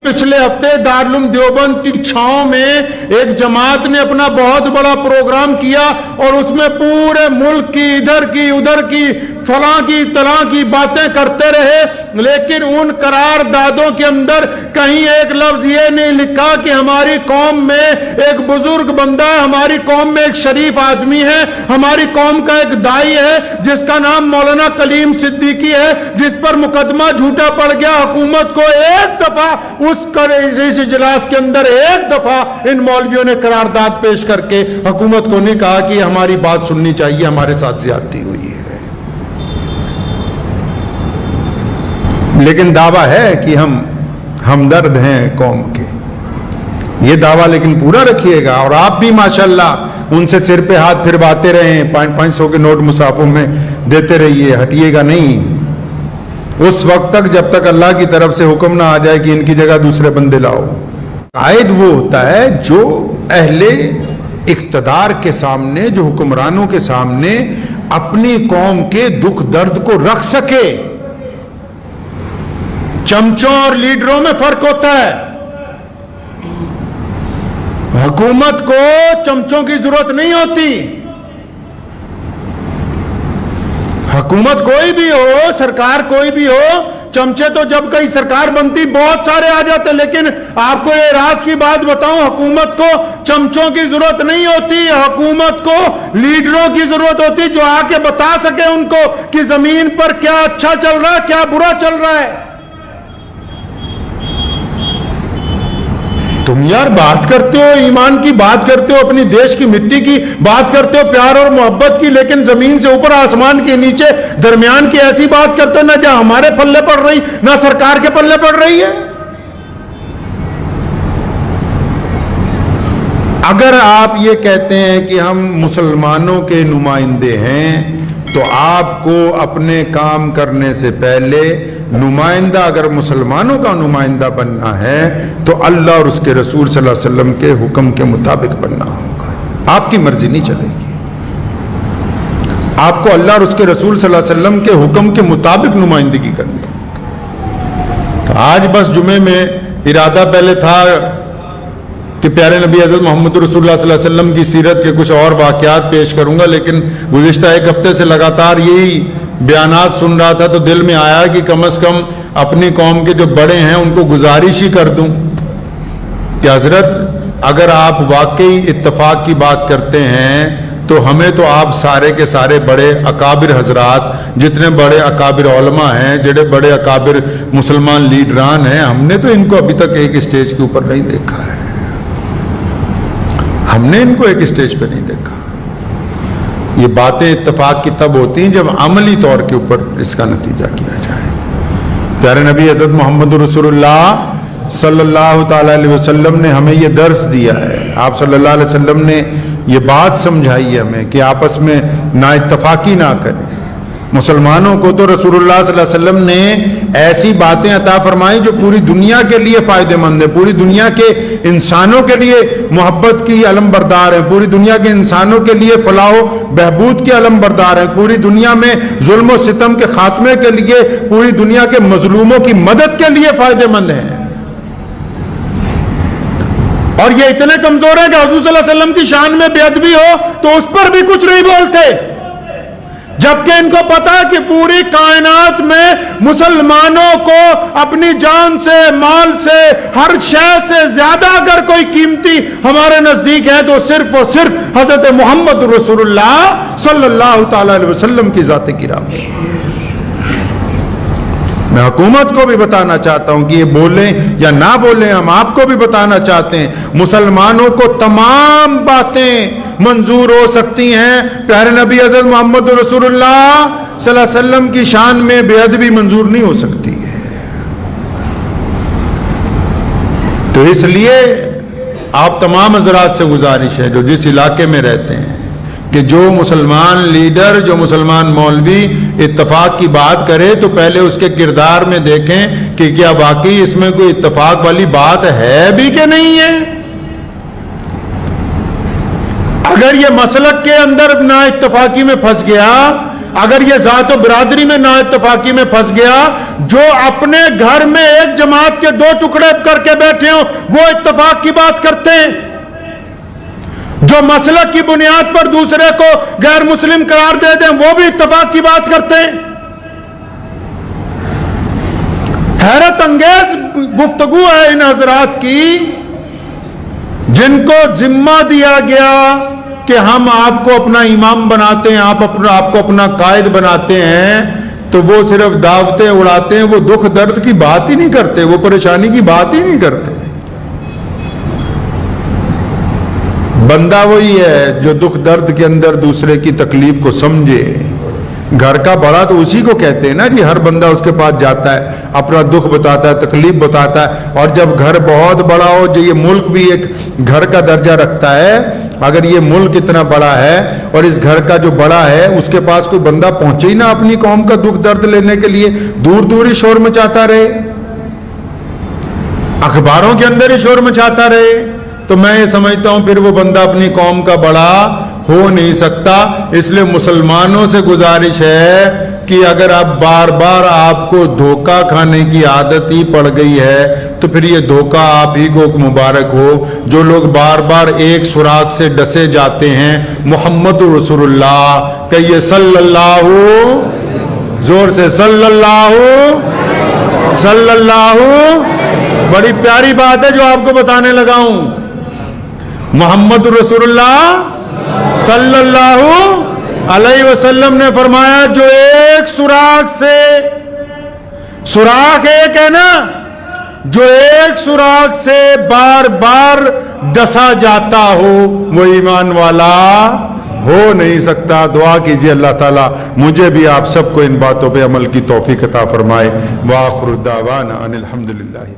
पिछले हफ्ते दारुल देवबंद की छांव में एक जमात ने अपना बहुत बड़ा प्रोग्राम किया और उसमें पूरे मुल्क की इधर की उधर की फलां की तलां की बातें करते रहे, लेकिन उन करारदादों के अंदर कहीं एक लफ्ज ये नहीं लिखा कि हमारी कौम में एक बुजुर्ग बंदा है, हमारी कौम में एक शरीफ आदमी है, हमारी कौम का एक दाई है जिसका नाम मौलाना कलीम सिद्दीकी है, जिस पर मुकदमा झूठा पड़ गया। हुकूमत को एक दफा इस इजलास के अंदर एक दफा इन मौलवियों ने करारदाद पेश करके हुकूमत को नहीं कहा कि हमारी बात सुननी चाहिए, हमारे साथ ज्यादती हुई है। लेकिन दावा है कि हम हमदर्द हैं कौम के, ये दावा लेकिन पूरा रखिएगा। और आप भी माशाल्लाह उनसे सिर पे हाथ फिरवाते रहें, 500 के नोट मुसाफों में देते रहिए, हटिएगा नहीं उस वक्त तक जब तक अल्लाह की तरफ से हुक्म ना आ जाए कि इनकी जगह दूसरे बंदे लाओ। कायद वो होता है जो अहले इक्तदार के सामने, जो हुक्मरानों के सामने अपनी कौम के दुख दर्द को रख सके। चमचों और लीडरों में फर्क होता है। हुकूमत को चमचों की जरूरत नहीं होती। हुकूमत कोई भी हो, सरकार कोई भी हो, चमचे तो जब कहीं सरकार बनती बहुत सारे आ जाते, लेकिन आपको ये राज की बात बताऊं, हुकूमत को चमचों की जरूरत नहीं होती, हुकूमत को लीडरों की जरूरत होती जो आके बता सके उनको कि जमीन पर क्या अच्छा चल रहा है, क्या बुरा चल रहा है। तुम यार बात करते हो, ईमान की बात करते हो, अपनी देश की मिट्टी की बात करते हो, प्यार और मोहब्बत की, लेकिन जमीन से ऊपर आसमान के नीचे दरमियान की ऐसी बात करते हो ना जहां हमारे पल्ले पड़ रही ना सरकार के पल्ले पड़ रही है। अगर आप ये कहते हैं कि हम मुसलमानों के नुमाइंदे हैं, तो आपको अपने काम करने से पहले नुमाइंदा, अगर मुसलमानों का नुमाइंदा बनना है तो अल्लाह और उसके रसूल सल्लल्लाहु अलैहि वसल्लम के हुक्म के मुताबिक बनना होगा। आपकी मर्जी नहीं चलेगी। आपको अल्लाह और उसके रसूल सल्लल्लाहु अलैहि वसल्लम के हुक्म के मुताबिक नुमाइंदगी करनी होगी। तो आज बस जुमे में इरादा पहले था कि प्यारे नबी हज़रत मोहम्मद रसूलुल्लाह सल्लल्लाहु अलैहि वसल्लम की सीरत के कुछ और वाक़यात पेश करूंगा, लेकिन गुज़िश्ता एक हफ्ते से लगातार यही बयानात सुन रहा था तो दिल में आया कि कम से कम अपनी कौम के जो बड़े हैं उनको गुजारिश ही कर दूं कि हजरत अगर आप वाकई इत्तफाक की बात करते हैं तो हमें तो आप सारे के सारे बड़े अकाबिर हजरात, जितने बड़े अकाबिर उलमा हैं, जितने बड़े अकाबिर मुसलमान लीडरान हैं, हमने तो इनको अभी तक एक स्टेज के ऊपर नहीं देखा है। हमने इनको एक स्टेज पे नहीं देखा। ये बातें इत्तेफाक की तब होती हैं जब अमली तौर के ऊपर इसका नतीजा किया जाए। प्यारे नबी हज़रत मोहम्मद रसूलुल्लाह सल्लल्लाहु ताला अलैहि वसल्लम ने हमें ये दर्स दिया है। आप सल्लल्लाहु अलैहि वसल्लम ने ये बात समझाई है हमें कि आपस में ना इत्तफाकी ना करें। मुसलमानों को तो रसूलुल्लाह सल्लल्लाहु अलैहि वसल्लम ने ऐसी बातें अता फरमाई जो पूरी दुनिया के लिए फायदेमंद है, पूरी दुनिया के इंसानों के लिए मोहब्बत की अलम बरदार है, पूरी दुनिया के इंसानों के लिए फलाह बहबूद के अलम बरदार है, पूरी दुनिया में जुल्म और सितम के खात्मे के लिए, पूरी दुनिया के मजलूमों की मदद के लिए फायदेमंद है। और ये इतने कमजोर है कि हुजूर सल्लल्लाहु अलैहि वसल्लम की शान में बेअदबी हो तो उस पर भी कुछ नहीं बोलते, जबकि इनको पता है कि पूरी कायनात में मुसलमानों को अपनी जान से, माल से, हर शय से ज्यादा अगर कोई कीमती हमारे नजदीक है तो सिर्फ और सिर्फ हजरत मोहम्मद रसूलुल्लाह सल्लल्लाहु ताला अलैहि वसल्लम की जात किराम है। मैं हुकूमत को भी बताना चाहता हूं कि ये बोलें या ना बोलें, हम आपको भी बताना चाहते हैं, मुसलमानों को तमाम बातें मंजूर हो सकती हैं, प्यारे नबी हज़रत मोहम्मद रसूलुल्लाह सल्लल्लाहु अलैहि वसल्लम की शान में बेअदबी मंजूर नहीं हो सकती है। तो इसलिए आप तमाम हज़रात से गुजारिश है जो जिस इलाके में रहते हैं कि जो मुसलमान लीडर, जो मुसलमान मौलवी इत्तफाक की बात करे तो पहले उसके किरदार में देखें कि क्या वाकई इसमें कोई इत्तफाक वाली बात है भी कि नहीं है। अगर ये मसलक के अंदर ना इत्तफाकी में फंस गया اگر یہ ذات و برادری میں نا اتفاقی میں پھنس گیا، جو اپنے گھر میں ایک جماعت کے 2 ٹکڑے کر کے بیٹھے ہوں وہ اتفاق کی بات کرتے ہیں، جو مسلک کی بنیاد پر دوسرے کو غیر مسلم قرار دے دیں وہ بھی اتفاق کی بات کرتے ہیں۔ حیرت انگیز گفتگو ہے ان حضرات کی، جن کو ذمہ دیا گیا کہ ہم آپ کو اپنا امام بناتے ہیں، آپ کو اپنا قائد بناتے ہیں، تو وہ صرف دعوتیں اڑاتے ہیں، وہ دکھ درد کی بات ہی نہیں کرتے، وہ پریشانی کی بات ہی نہیں کرتے۔ بندہ وہی ہے جو دکھ درد کے اندر دوسرے کی تکلیف کو سمجھے۔ گھر کا بڑا تو اسی کو کہتے ہیں نا جی، ہر بندہ اس کے پاس جاتا ہے، اپنا دکھ بتاتا ہے، تکلیف بتاتا ہے، اور جب گھر بہت بڑا ہو، جو یہ ملک بھی ایک گھر کا درجہ رکھتا ہے، اگر یہ ملک اتنا بڑا ہے اور اس گھر کا جو بڑا ہے اس کے پاس کوئی بندہ پہنچے ہی نہ اپنی قوم کا دکھ درد لینے کے لیے، دور دور ہی شور مچاتا رہے، اخباروں کے اندر ہی شور مچاتا رہے، تو میں یہ سمجھتا ہوں پھر وہ بندہ اپنی قوم کا بڑا ہو نہیں سکتا۔ اس لیے مسلمانوں سے گزارش ہے کہ اگر اب بار بار آپ کو دھوکہ کھانے کی عادت ہی پڑ گئی ہے تو پھر یہ دھوکہ آپ ہی کو مبارک ہو۔ جو لوگ بار بار ایک سراغ سے ڈسے جاتے ہیں، محمد رسول اللہ، کہیے صلی اللہ، زور سے صلی اللہ، صلی اللہ۔ بڑی پیاری بات ہے جو آپ کو بتانے لگا ہوں۔ محمد رسول اللہ صلی اللہ علیہ وسلم نے فرمایا، جو ایک سوراخ سے، سوراخ ایک ہے نا، جو ایک سوراخ سے بار بار ڈسا جاتا ہو وہ ایمان والا ہو نہیں سکتا۔ دعا کیجئے اللہ تعالیٰ مجھے بھی آپ سب کو ان باتوں پہ عمل کی توفیق عطا فرمائے۔ وآخر دعوانا ان الحمدللہ۔